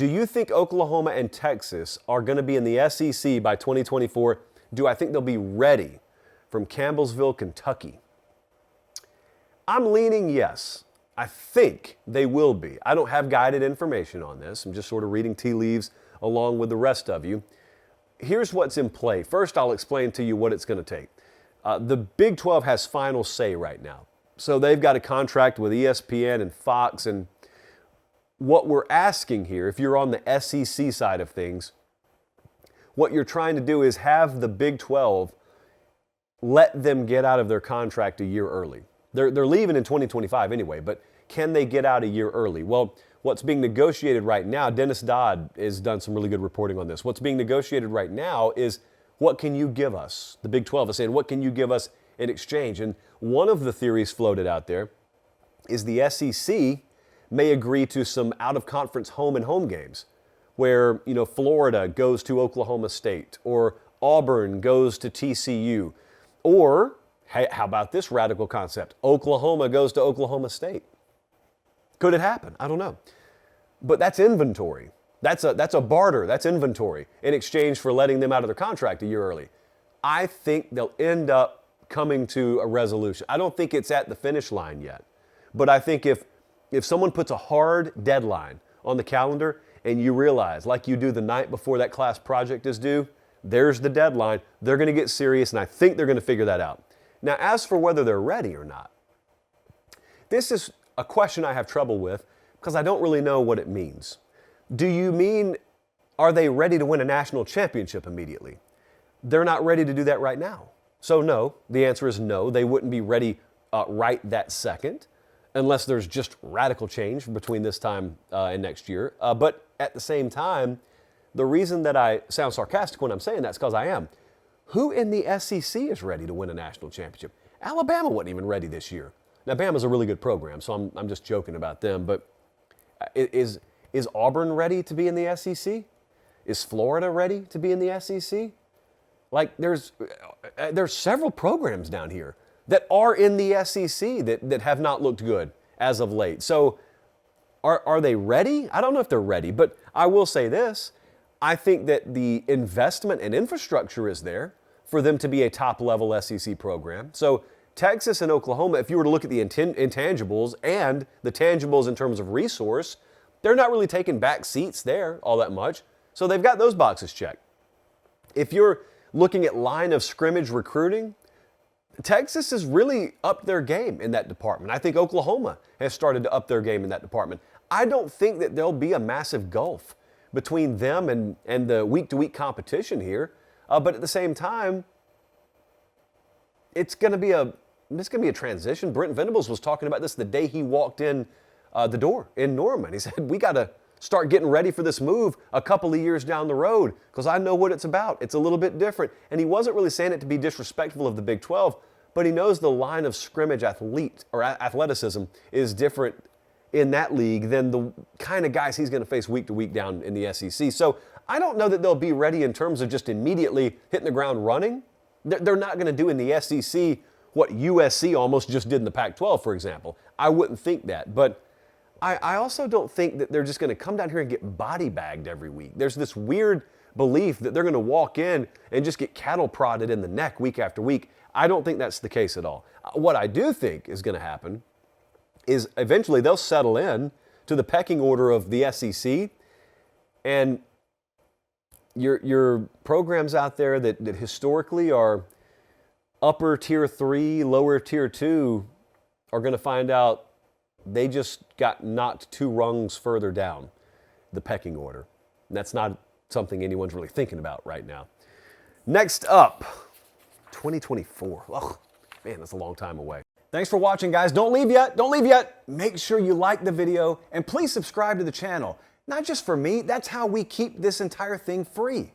Do you think Oklahoma and Texas are going to be in the SEC by 2024? Do I think they'll be ready from Campbellsville, Kentucky? I'm leaning yes. I think they will be. I don't have guided information on this. I'm just sort of reading tea leaves along with the rest of you. Here's what's in play. First, I'll explain to you what it's going to take. The Big 12 has final say right now. So they've got a contract with ESPN and Fox, and what we're asking here, if you're on the SEC side of things, what you're trying to do is have the Big 12 let them get out of their contract a year early. They're leaving in 2025 anyway, but can they get out a year early? Well, what's being negotiated right now, Dennis Dodd has done some really good reporting on this. What's being negotiated right now is, what can you give us? The Big 12 is saying, what can you give us in exchange? And one of the theories floated out there is the SEC may agree to some out-of-conference home-and-home games where, Florida goes to Oklahoma State or Auburn goes to TCU. Or, hey, how about this radical concept? Oklahoma goes to Oklahoma State. Could it happen? I don't know. But that's inventory. That's a barter. That's inventory in exchange for letting them out of their contract a year early. I think they'll end up coming to a resolution. I don't think it's at the finish line yet. But I think if someone puts a hard deadline on the calendar and you realize, like you do the night before that class project is due, there's the deadline, they're going to get serious, and I think they're going to figure that out. Now, as for whether they're ready or not, this is a question I have trouble with because I don't really know what it means. Do you mean, are they ready to win a national championship immediately? They're not ready to do that right now. So no, the answer is no. They wouldn't be ready right that second unless there's just radical change between this time and next year. But at the same time, the reason that I sound sarcastic when I'm saying that is because I am. Who in the SEC is ready to win a national championship? Alabama wasn't even ready this year. Now, Bama's a really good program, so I'm just joking about them. But is Auburn ready to be in the SEC? Is Florida ready to be in the SEC? Like, there's several programs down here that are in the SEC that have not looked good as of late. So are they ready? I don't know if they're ready, but I will say this. I think that the investment and infrastructure is there for them to be a top-level SEC program. So Texas and Oklahoma, if you were to look at the intangibles and the tangibles in terms of resource, they're not really taking back seats there all that much. So they've got those boxes checked. If you're looking at line of scrimmage recruiting, Texas has really upped their game in that department. I think Oklahoma has started to up their game in that department. I don't think that there'll be a massive gulf between them and the week-to-week competition here. But at the same time, it's going to be a transition. Brent Venables was talking about this the day he walked in the door in Norman. He said, we got to start getting ready for this move a couple of years down the road because I know what it's about. It's a little bit different. And he wasn't really saying it to be disrespectful of the Big 12, but he knows the line of scrimmage athleticism is different in that league than the kind of guys he's going to face week to week down in the SEC. So I don't know that they'll be ready in terms of just immediately hitting the ground running. They're not going to do in the SEC what USC almost just did in the Pac-12, for example. I wouldn't think that. But I also don't think that they're just going to come down here and get body bagged every week. There's this weird belief that they're going to walk in and just get cattle prodded in the neck week after week. I don't think that's the case at all. What I do think is going to happen is eventually they'll settle in to the pecking order of the SEC, and your programs out there that historically are upper tier 3, lower tier 2 are going to find out they just got knocked 2 rungs further down the pecking order. And that's not something anyone's really thinking about right now. Next up, 2024. Oh, man, that's a long time away. Thanks for watching, guys. Don't leave yet. Don't leave yet. Make sure you like the video and please subscribe to the channel. Not just for me, that's how we keep this entire thing free.